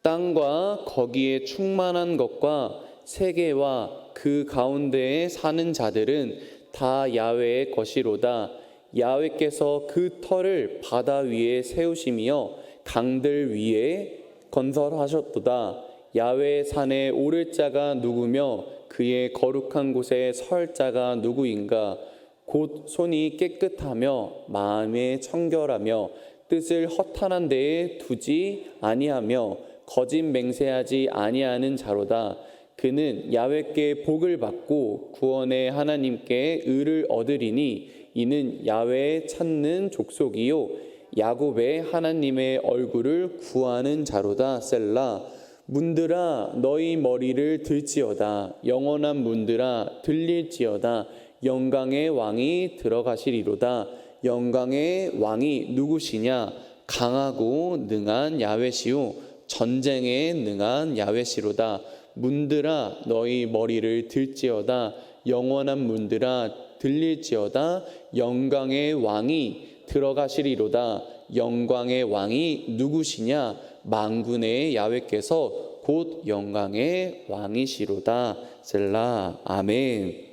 땅과 거기에 충만한 것과 세계와 그 가운데에 사는 자들은 다 야훼의 것이로다. 야훼께서 그 터를 바다 위에 세우시며 강들 위에 건설하셨도다. 야훼의 산에 오를 자가 누구며 그의 거룩한 곳에 설 자가 누구인가? 곧 손이 깨끗하며 마음에 청결하며 뜻을 허탄한 데에 두지 아니하며 거짓 맹세하지 아니하는 자로다. 그는 야훼께 복을 받고 구원의 하나님께 의를 얻으리니 이는 야훼 찾는 족속이요 야곱의 하나님의 얼굴을 구하는 자로다. 셀라. 문들아 너희 머리를 들지어다. 영원한 문들아 들릴지어다. 영광의 왕이 들어가시리로다. 영광의 왕이 누구시냐? 강하고 능한 야훼시요 전쟁에 능한 야훼시로다. 문들아 너희 머리를 들지어다. 영원한 문들아 들릴지어다. 영광의 왕이 들어가시리로다. 영광의 왕이 누구시냐? 만군의 야훼께서 곧 영광의 왕이시로다. 셀라. 아멘.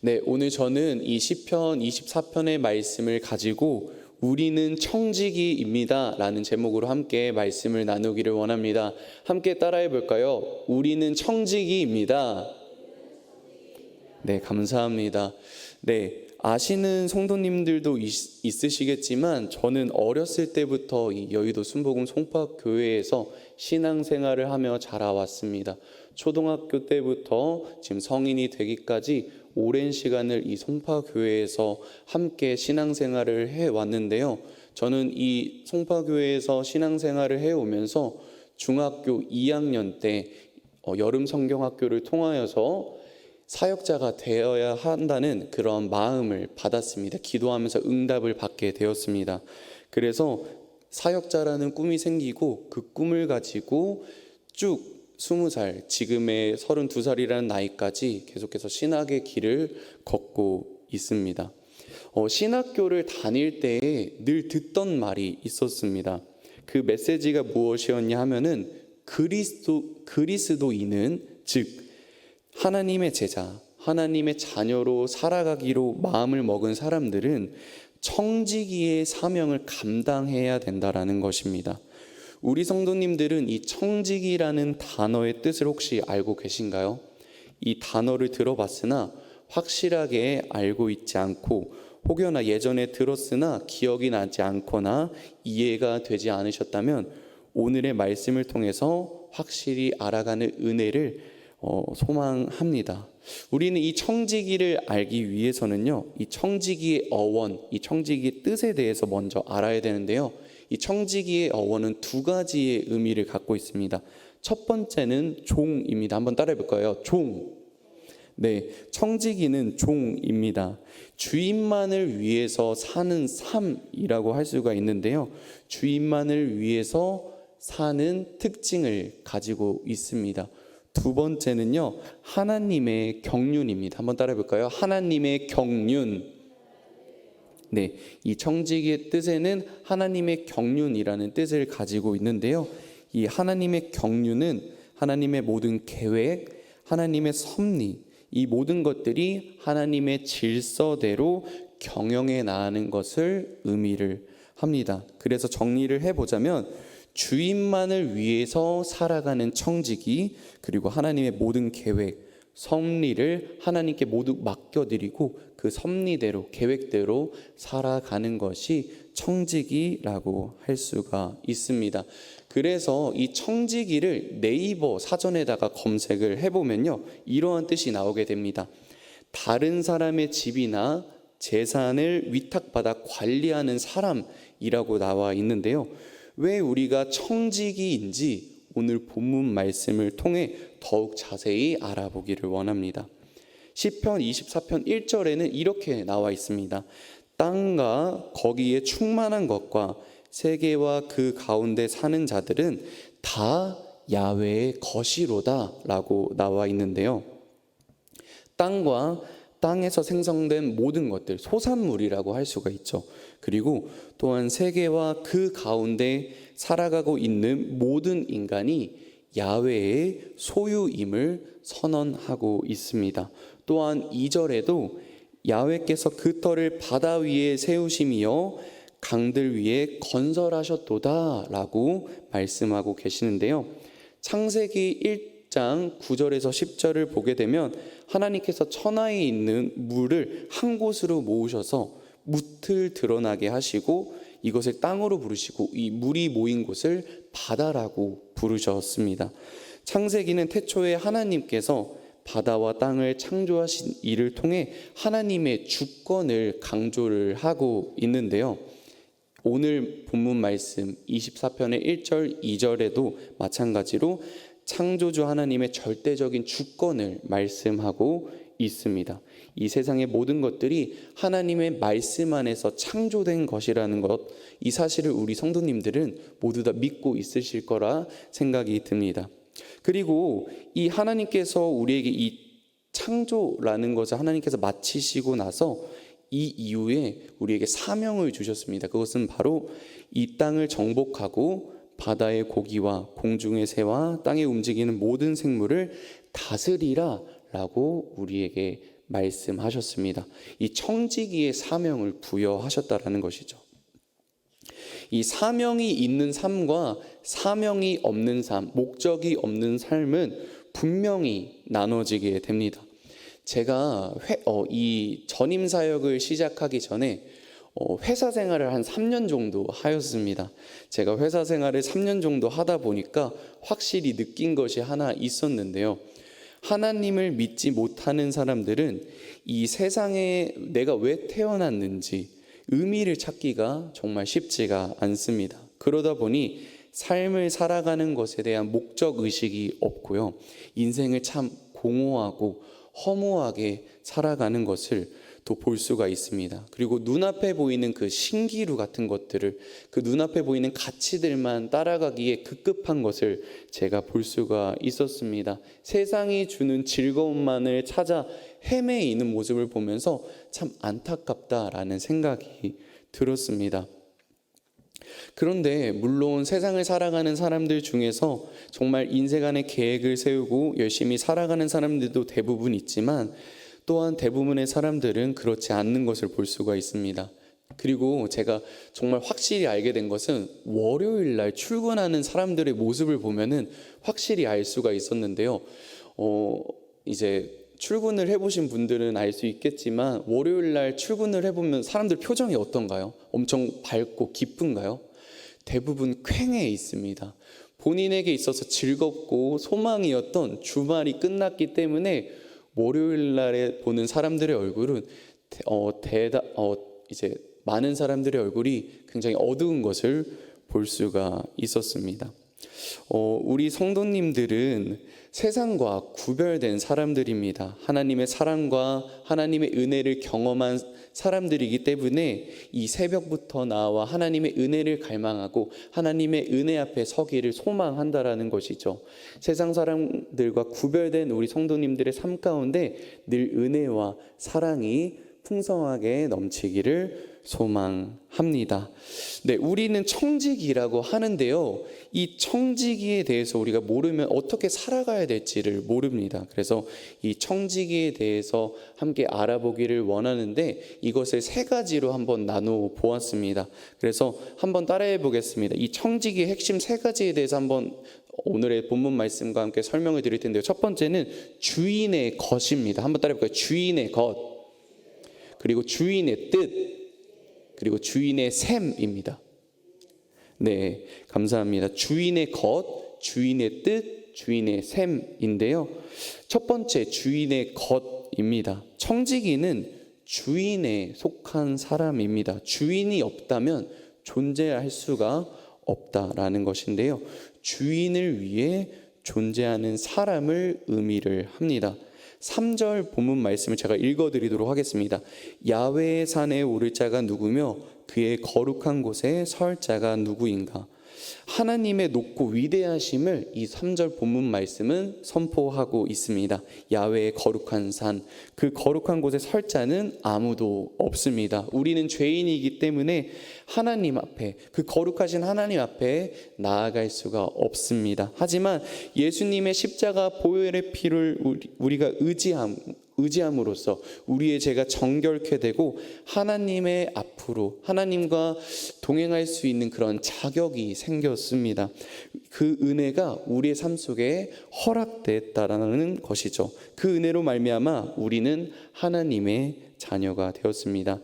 네, 오늘 저는 이 시편 24편의 말씀을 가지고 우리는 청지기입니다 라는 제목으로 함께 말씀을 나누기를 원합니다. 함께 따라해 볼까요? 우리는 청지기입니다. 네, 감사합니다. 네, 아시는 성도님들도 있으시겠지만 저는 어렸을 때부터 이 여의도 순복음 송파교회에서 신앙생활을 하며 자라왔습니다. 초등학교 때부터 지금 성인이 되기까지 오랜 시간을 이 송파교회에서 함께 신앙생활을 해왔는데요. 저는 이 송파교회에서 신앙생활을 해오면서 중학교 2학년 때 여름 성경학교를 통하여서 사역자가 되어야 한다는 그런 마음을 받았습니다. 기도하면서 응답을 받게 되었습니다. 그래서 사역자라는 꿈이 생기고 그 꿈을 가지고 쭉 20살, 지금의 32살이라는 나이까지 계속해서 신학의 길을 걷고 있습니다. 신학교를 다닐 때에 늘 듣던 말이 있었습니다. 그 메시지가 무엇이었냐 하면은 그리스도인은 즉 하나님의 제자, 하나님의 자녀로 살아가기로 마음을 먹은 사람들은 청지기의 사명을 감당해야 된다라는 것입니다. 우리 성도님들은 이 청지기라는 단어의 뜻을 혹시 알고 계신가요? 이 단어를 들어봤으나 확실하게 알고 있지 않고 혹여나 예전에 들었으나 기억이 나지 않거나 이해가 되지 않으셨다면 오늘의 말씀을 통해서 확실히 알아가는 은혜를 소망합니다. 우리는 이 청지기를 알기 위해서는요, 이 청지기의 어원, 이 청지기의 뜻에 대해서 먼저 알아야 되는데요. 이 청지기의 어원은 두 가지의 의미를 갖고 있습니다. 첫 번째는 종입니다. 한번 따라해 볼까요? 종. 네, 청지기는 종입니다. 주인만을 위해서 사는 삶이라고 할 수가 있는데요. 주인만을 위해서 사는 특징을 가지고 있습니다. 두 번째는요, 하나님의 경륜입니다. 한번 따라해 볼까요? 하나님의 경륜. 네, 이 청지기의 뜻에는 하나님의 경륜이라는 뜻을 가지고 있는데요. 이 하나님의 경륜은 하나님의 모든 계획, 하나님의 섭리, 이 모든 것들이 하나님의 질서대로 경영해 나가는 것을 의미를 합니다. 그래서 정리를 해보자면 주인만을 위해서 살아가는 청지기, 그리고 하나님의 모든 계획, 섭리를 하나님께 모두 맡겨드리고 그 섭리대로 계획대로 살아가는 것이 청지기라고 할 수가 있습니다. 그래서 이 청지기를 네이버 사전에다가 검색을 해보면요, 이러한 뜻이 나오게 됩니다. 다른 사람의 집이나 재산을 위탁받아 관리하는 사람이라고 나와 있는데요. 왜 우리가 청지기인지 오늘 본문 말씀을 통해 더욱 자세히 알아보기를 원합니다. 시편 24편 1절에는 이렇게 나와 있습니다. 땅과 거기에 충만한 것과 세계와 그 가운데 사는 자들은 다 야훼의 것이로다 라고 나와 있는데요. 땅과 땅에서 생성된 모든 것들, 소산물이라고 할 수가 있죠. 그리고 또한 세계와 그 가운데 살아가고 있는 모든 인간이 야훼의 소유임을 선언하고 있습니다. 또한 2절에도 야훼께서 그 터를 바다 위에 세우심이여 강들 위에 건설하셨도다 라고 말씀하고 계시는데요. 창세기 1장 9절에서 10절을 보게 되면 하나님께서 천하에 있는 물을 한 곳으로 모으셔서 뭇을 드러나게 하시고 이것을 땅으로 부르시고 이 물이 모인 곳을 바다라고 부르셨습니다. 창세기는 태초에 하나님께서 바다와 땅을 창조하신 일을 통해 하나님의 주권을 강조를 하고 있는데요. 오늘 본문 말씀 24편의 1절 2절에도 마찬가지로 창조주 하나님의 절대적인 주권을 말씀하고 있습니다. 이 세상의 모든 것들이 하나님의 말씀 안에서 창조된 것이라는 것, 이 사실을 우리 성도님들은 모두 다 믿고 있으실 거라 생각이 듭니다. 그리고 이 하나님께서 우리에게 이 창조라는 것을 하나님께서 마치시고 나서 이 이후에 우리에게 사명을 주셨습니다. 그것은 바로 이 땅을 정복하고 바다의 고기와 공중의 새와 땅에 움직이는 모든 생물을 다스리라 라고 우리에게 말씀하셨습니다. 이 청지기의 사명을 부여하셨다라는 것이죠. 이 사명이 있는 삶과 사명이 없는 삶, 목적이 없는 삶은 분명히 나눠지게 됩니다. 제가 이 전임 사역을 시작하기 전에 회사 생활을 한 3년 정도 하였습니다. 제가 회사 생활을 3년 정도 하다 보니까 확실히 느낀 것이 하나 있었는데요. 하나님을 믿지 못하는 사람들은 이 세상에 내가 왜 태어났는지 의미를 찾기가 정말 쉽지가 않습니다. 그러다 보니 삶을 살아가는 것에 대한 목적 의식이 없고요. 인생을 참 공허하고 허무하게 살아가는 것을 또 볼 수가 있습니다. 그리고 눈앞에 보이는 그 신기루 같은 것들을, 그 눈앞에 보이는 가치들만 따라가기에 급급한 것을 제가 볼 수가 있었습니다. 세상이 주는 즐거움만을 찾아 헤매이는 모습을 보면서 참 안타깝다라는 생각이 들었습니다. 그런데 물론 세상을 살아가는 사람들 중에서 정말 인생 안에 계획을 세우고 열심히 살아가는 사람들도 대부분 있지만 또한 대부분의 사람들은 그렇지 않는 것을 볼 수가 있습니다. 그리고 제가 정말 확실히 알게 된 것은 월요일 날 출근하는 사람들의 모습을 보면은 확실히 알 수가 있었는데요. 이제 출근을 해보신 분들은 알 수 있겠지만 월요일 날 출근을 해보면 사람들 표정이 어떤가요? 엄청 밝고 기쁜가요? 대부분 퀭해 있습니다. 본인에게 있어서 즐겁고 소망이었던 주말이 끝났기 때문에 월요일 날에 보는 사람들의 얼굴은 이제 많은 사람들의 얼굴이 굉장히 어두운 것을 볼 수가 있었습니다. 우리 성도님들은 세상과 구별된 사람들입니다. 하나님의 사랑과 하나님의 은혜를 경험한 사람들이기 때문에 이 새벽부터 나와 하나님의 은혜를 갈망하고 하나님의 은혜 앞에 서기를 소망한다라는 것이죠. 세상 사람들과 구별된 우리 성도님들의 삶 가운데 늘 은혜와 사랑이 풍성하게 넘치기를 소망합니다. 네, 우리는 청지기라고 하는데요. 이 청지기에 대해서 우리가 모르면 어떻게 살아가야 될지를 모릅니다. 그래서 이 청지기에 대해서 함께 알아보기를 원하는데 이것을 세 가지로 한번 나누어 보았습니다. 그래서 한번 따라해 보겠습니다. 이 청지기의 핵심 세 가지에 대해서 한번 오늘의 본문 말씀과 함께 설명을 드릴 텐데요. 첫 번째는 주인의 것입니다. 한번 따라해 볼까요? 주인의 것, 그리고 주인의 뜻, 그리고 주인의 셈입니다. 네, 감사합니다. 주인의 것, 주인의 뜻, 주인의 셈인데요. 첫 번째 주인의 것입니다. 청지기는 주인에 속한 사람입니다. 주인이 없다면 존재할 수가 없다라는 것인데요. 주인을 위해 존재하는 사람을 의미를 합니다. 3절 본문 말씀을 제가 읽어드리도록 하겠습니다. 야훼의 산에 오를 자가 누구며 그의 거룩한 곳에 설 자가 누구인가? 하나님의 높고 위대하심을 이 3절 본문 말씀은 선포하고 있습니다. 야훼의 거룩한 산, 그 거룩한 곳에 설 자는 아무도 없습니다. 우리는 죄인이기 때문에 하나님 앞에, 그 거룩하신 하나님 앞에 나아갈 수가 없습니다. 하지만 예수님의 십자가 보혈의 피를 우리가 의지함으로써 우리의 죄가 정결케 되고 하나님의 앞으로 하나님과 동행할 수 있는 그런 자격이 생겼습니다. 그 은혜가 우리의 삶 속에 허락됐다라는 것이죠. 그 은혜로 말미암아 우리는 하나님의 자녀가 되었습니다.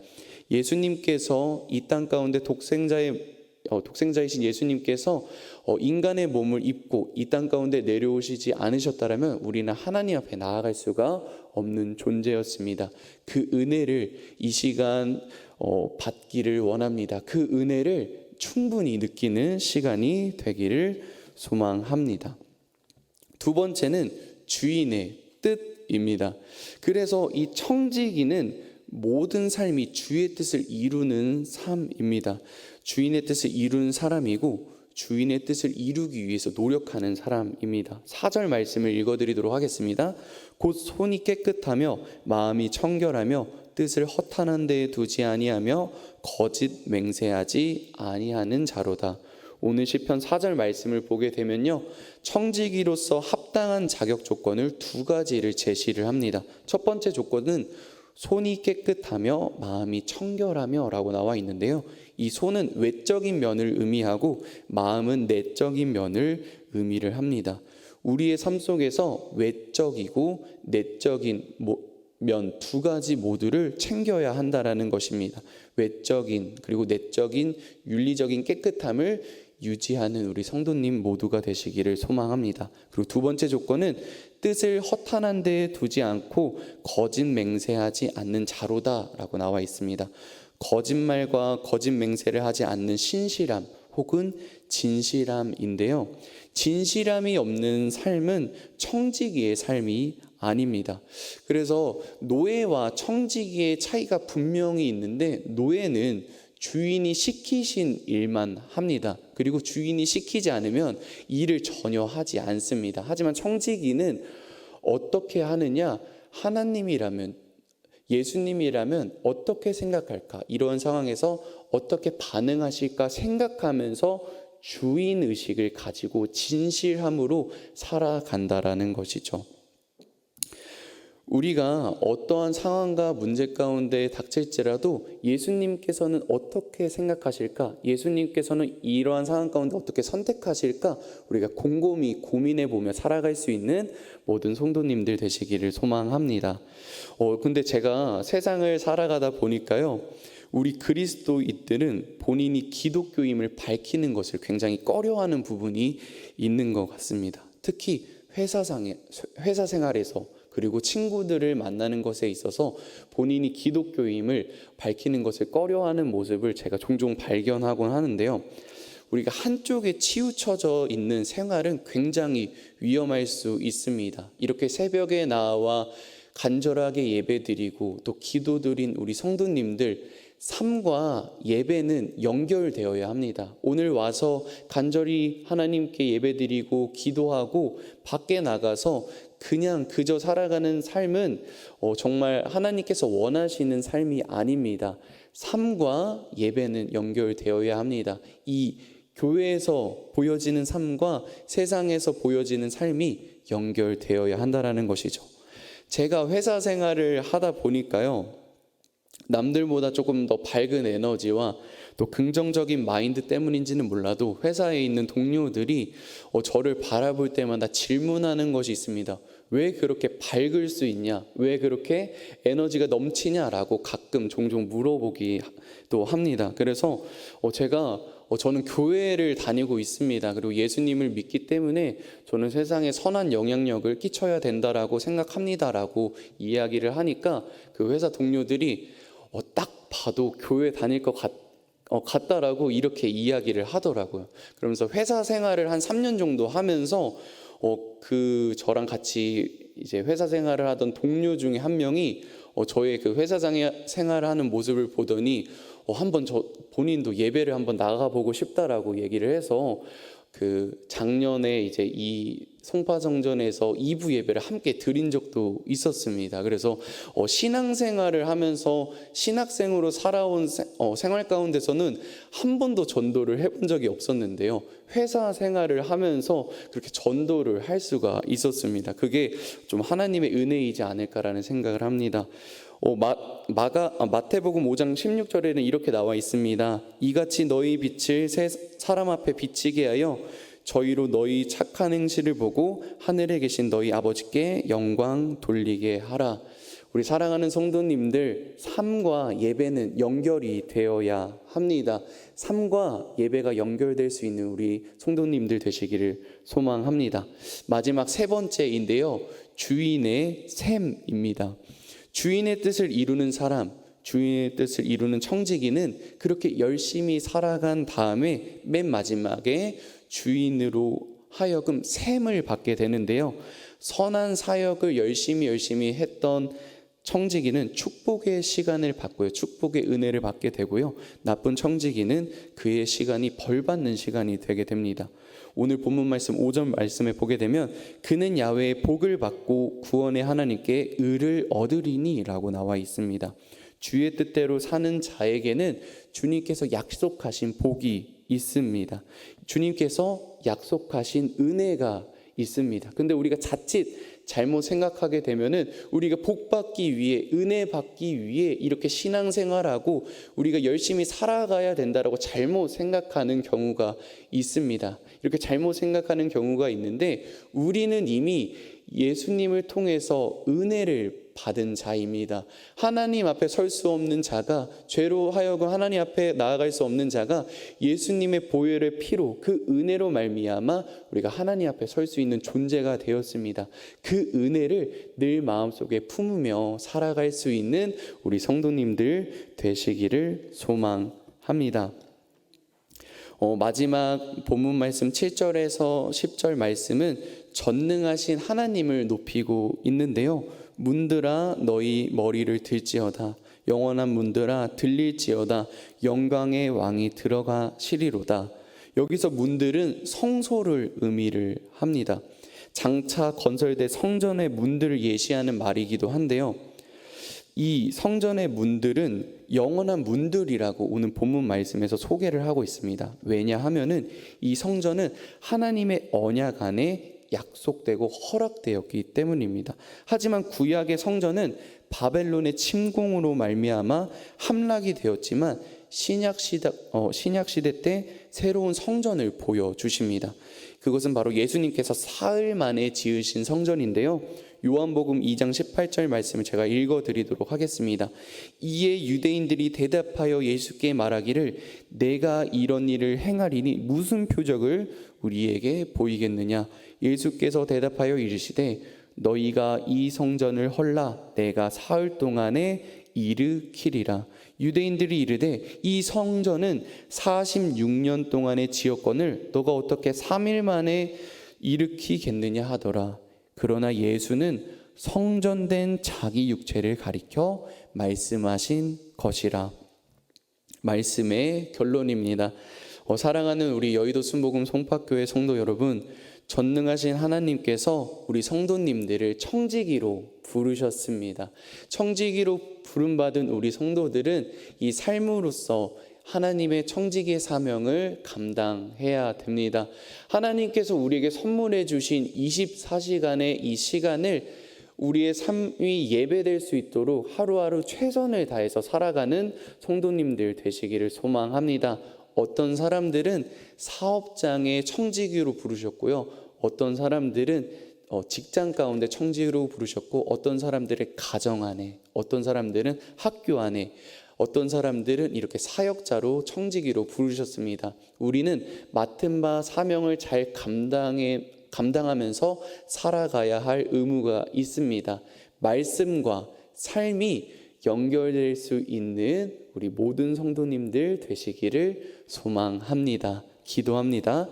예수님께서 이 땅 가운데 독생자이신 예수님께서 인간의 몸을 입고 이 땅 가운데 내려오시지 않으셨다면 우리는 하나님 앞에 나아갈 수가 없는 존재였습니다. 그 은혜를 이 시간 받기를 원합니다. 그 은혜를 충분히 느끼는 시간이 되기를 소망합니다. 두 번째는 주인의 뜻입니다. 그래서 이 청지기는 모든 삶이 주의 뜻을 이루는 삶입니다. 주인의 뜻을 이루는 사람이고 주인의 뜻을 이루기 위해서 노력하는 사람입니다. 4절 말씀을 읽어드리도록 하겠습니다. 곧 손이 깨끗하며 마음이 청결하며 뜻을 허탄한 데에 두지 아니하며 거짓 맹세하지 아니하는 자로다. 오늘 시편 4절 말씀을 보게 되면요, 청지기로서 합당한 자격 조건을 두 가지를 제시를 합니다. 첫 번째 조건은 손이 깨끗하며 마음이 청결하며 라고 나와 있는데요, 이 손은 외적인 면을 의미하고 마음은 내적인 면을 의미를 합니다. 우리의 삶 속에서 외적이고 내적인 면 두 가지 모두를 챙겨야 한다라는 것입니다. 외적인 그리고 내적인 윤리적인 깨끗함을 유지하는 우리 성도님 모두가 되시기를 소망합니다. 그리고 두 번째 조건은 뜻을 허탄한 데에 두지 않고 거짓 맹세하지 않는 자로다라고 나와 있습니다. 거짓말과 거짓 맹세를 하지 않는 신실함 혹은 진실함인데요, 진실함이 없는 삶은 청지기의 삶이 아닙니다. 그래서 노예와 청지기의 차이가 분명히 있는데, 노예는 주인이 시키신 일만 합니다. 그리고 주인이 시키지 않으면 일을 전혀 하지 않습니다. 하지만 청지기는 어떻게 하느냐, 하나님이라면, 예수님이라면 어떻게 생각할까, 이런 상황에서 어떻게 반응하실까 생각하면서 주인의식을 가지고 진실함으로 살아간다라는 것이죠. 우리가 어떠한 상황과 문제 가운데 닥칠지라도 예수님께서는 어떻게 생각하실까, 예수님께서는 이러한 상황 가운데 어떻게 선택하실까, 우리가 곰곰이 고민해 보며 살아갈 수 있는 모든 성도님들 되시기를 소망합니다. 근데 제가 세상을 살아가다 보니까요, 우리 그리스도인들은 본인이 기독교임을 밝히는 것을 굉장히 꺼려하는 부분이 있는 것 같습니다. 특히 회사 생활에서, 그리고 친구들을 만나는 것에 있어서 본인이 기독교임을 밝히는 것을 꺼려하는 모습을 제가 종종 발견하곤 하는데요, 우리가 한쪽에 치우쳐져 있는 생활은 굉장히 위험할 수 있습니다. 이렇게 새벽에 나와 간절하게 예배드리고 또 기도드린 우리 성도님들, 삶과 예배는 연결되어야 합니다. 오늘 와서 간절히 하나님께 예배드리고 기도하고 밖에 나가서 그냥 그저 살아가는 삶은 정말 하나님께서 원하시는 삶이 아닙니다. 삶과 예배는 연결되어야 합니다. 이 교회에서 보여지는 삶과 세상에서 보여지는 삶이 연결되어야 한다는 것이죠. 제가 회사 생활을 하다 보니까요, 남들보다 조금 더 밝은 에너지와 또 긍정적인 마인드 때문인지는 몰라도 회사에 있는 동료들이 저를 바라볼 때마다 질문하는 것이 있습니다. 왜 그렇게 밝을 수 있냐? 왜 그렇게 에너지가 넘치냐라고 가끔 종종 물어보기도 합니다. 그래서 저는 교회를 다니고 있습니다. 그리고 예수님을 믿기 때문에 저는 세상에 선한 영향력을 끼쳐야 된다라고 생각합니다라고 이야기를 하니까 그 회사 동료들이 딱 봐도 교회 다닐 것 같다라고 이렇게 이야기를 하더라고요. 그러면서 회사 생활을 한 3년 정도 하면서 저랑 같이 이제 회사 생활을 하던 동료 중에 한 명이 저의 그 회사 생활을 하는 모습을 보더니 한번 본인도 예배를 한번 나가보고 싶다라고 얘기를 해서 그 작년에 이제 이 송파성전에서 2부 예배를 함께 드린 적도 있었습니다. 그래서 신앙생활을 하면서 신학생으로 살아온 생활 가운데서는 한 번도 전도를 해본 적이 없었는데요. 회사 생활을 하면서 그렇게 전도를 할 수가 있었습니다. 그게 좀 하나님의 은혜이지 않을까라는 생각을 합니다. 마태복음 5장 16절에는 이렇게 나와 있습니다. 이같이 너희 빛을 새 사람 앞에 비치게 하여 저희로 너희 착한 행실을 보고 하늘에 계신 너희 아버지께 영광 돌리게 하라. 우리 사랑하는 성도님들, 삶과 예배는 연결이 되어야 합니다. 삶과 예배가 연결될 수 있는 우리 성도님들 되시기를 소망합니다. 마지막 세 번째인데요, 주인의 셈입니다. 주인의 뜻을 이루는 사람, 주인의 뜻을 이루는 청지기는 그렇게 열심히 살아간 다음에 맨 마지막에 주인으로 하여금 셈을 받게 되는데요. 선한 사역을 열심히 했던 청지기는 축복의 시간을 받고요. 축복의 은혜를 받게 되고요. 나쁜 청지기는 그의 시간이 벌받는 시간이 되게 됩니다. 오늘 본문 말씀 5절 말씀에 보게 되면 그는 야훼의 복을 받고 구원의 하나님께 의를 얻으리니 라고 나와 있습니다. 주의 뜻대로 사는 자에게는 주님께서 약속하신 복이 있습니다. 주님께서 약속하신 은혜가 있습니다. 근데 우리가 자칫 잘못 생각하게 되면은 우리가 복 받기 위해, 은혜 받기 위해 이렇게 신앙생활하고 우리가 열심히 살아가야 된다라고 잘못 생각하는 경우가 있습니다. 이렇게 잘못 생각하는 경우가 있는데 우리는 이미 예수님을 통해서 은혜를 받은 자입니다. 하나님 앞에 설 수 없는 자가, 죄로 하여금 하나님 앞에 나아갈 수 없는 자가 예수님의 보혈의 피로, 그 은혜로 말미암아 우리가 하나님 앞에 설 수 있는 존재가 되었습니다. 그 은혜를 늘 마음속에 품으며 살아갈 수 있는 우리 성도님들 되시기를 소망합니다. 마지막 본문 말씀 7절에서 10절 말씀은 전능하신 하나님을 높이고 있는데요. 문들아 너희 머리를 들지어다. 영원한 문들아 들릴지어다. 영광의 왕이 들어가시리로다. 여기서 문들은 성소를 의미를 합니다. 장차 건설될 성전의 문들을 예시하는 말이기도 한데요. 이 성전의 문들은 영원한 문들이라고 오늘 본문 말씀에서 소개를 하고 있습니다. 왜냐하면은 이 성전은 하나님의 언약 안에 약속되고 허락되었기 때문입니다. 하지만 구약의 성전은 바벨론의 침공으로 말미암아 함락이 되었지만 신약 시대 때 새로운 성전을 보여주십니다. 그것은 바로 예수님께서 사흘 만에 지으신 성전인데요. 요한복음 2장 18절 말씀을 제가 읽어드리도록 하겠습니다. 이에 유대인들이 대답하여 예수께 말하기를 내가 이런 일을 행하리니 무슨 표적을 우리에게 보이겠느냐. 예수께서 대답하여 이르시되 너희가 이 성전을 헐라 내가 사흘 동안에 일으키리라. 유대인들이 이르되 이 성전은 46년 동안의 지었건을 너가 어떻게 3일 만에 일으키겠느냐 하더라. 그러나 예수는 성전된 자기 육체를 가리켜 말씀하신 것이라. 말씀의 결론입니다. 사랑하는 우리 여의도 순복음 송파교회 성도 여러분, 전능하신 하나님께서 우리 성도님들을 청지기로 부르셨습니다. 청지기로 부름받은 우리 성도들은 이 삶으로서 하나님의 청지기의 사명을 감당해야 됩니다. 하나님께서 우리에게 선물해 주신 24시간의 이 시간을 우리의 삶이 예배될 수 있도록 하루하루 최선을 다해서 살아가는 성도님들 되시기를 소망합니다. 어떤 사람들은 사업장의 청지기로 부르셨고요. 어떤 사람들은 직장 가운데 청지기로 부르셨고, 어떤 사람들은 가정 안에, 어떤 사람들은 학교 안에, 어떤 사람들은 이렇게 사역자로 청지기로 부르셨습니다. 우리는 맡은 바 사명을 잘 감당하면서 살아가야 할 의무가 있습니다. 말씀과 삶이 연결될 수 있는 우리 모든 성도님들 되시기를 소망합니다. 기도합니다.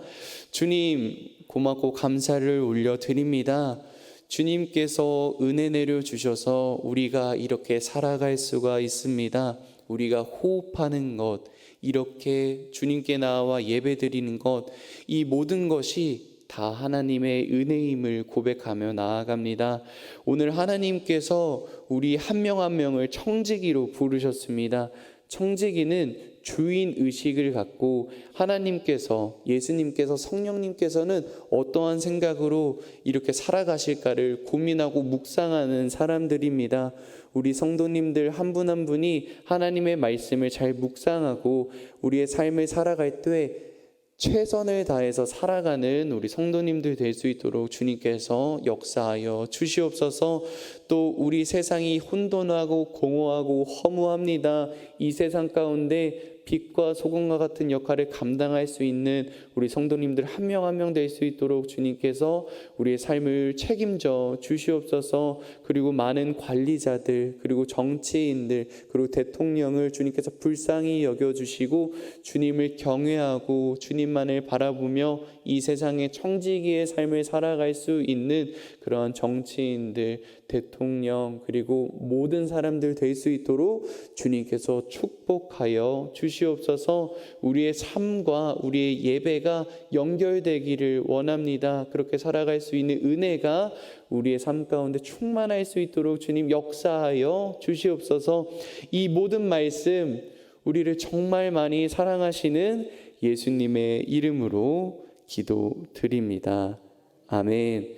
주님, 고맙고 감사를 올려드립니다. 주님께서 은혜 내려주셔서 우리가 이렇게 살아갈 수가 있습니다. 우리가 호흡하는 것, 이렇게 주님께 나와 예배드리는 것, 이 모든 것이 다 하나님의 은혜임을 고백하며 나아갑니다. 오늘 하나님께서 우리 한 명 한 명을 청지기로 부르셨습니다. 청지기는 주인 의식을 갖고 하나님께서, 예수님께서, 성령님께서는 어떠한 생각으로 이렇게 살아가실까를 고민하고 묵상하는 사람들입니다. 우리 성도님들 한 분 한 분이 하나님의 말씀을 잘 묵상하고 우리의 삶을 살아갈 때 최선을 다해서 살아가는 우리 성도님들 될 수 있도록 주님께서 역사하여 주시옵소서. 또 우리 세상이 혼돈하고 공허하고 허무합니다. 이 세상 가운데 빛과 소금과 같은 역할을 감당할 수 있는 우리 성도님들 한 명 한 명 될 수 있도록 주님께서 우리의 삶을 책임져 주시옵소서. 그리고 많은 관리자들, 그리고 정치인들, 그리고 대통령을 주님께서 불쌍히 여겨주시고 주님을 경외하고 주님만을 바라보며 이 세상의 청지기의 삶을 살아갈 수 있는 그러한 정치인들, 대통령, 그리고 모든 사람들 될 수 있도록 주님께서 축복하여 주시옵소서. 우리의 삶과 우리의 예배가 연결되기를 원합니다. 그렇게 살아갈 수 있는 은혜가 우리의 삶 가운데 충만할 수 있도록 주님 역사하여 주시옵소서. 이 모든 말씀 우리를 정말 많이 사랑하시는 예수님의 이름으로 기도드립니다. 아멘.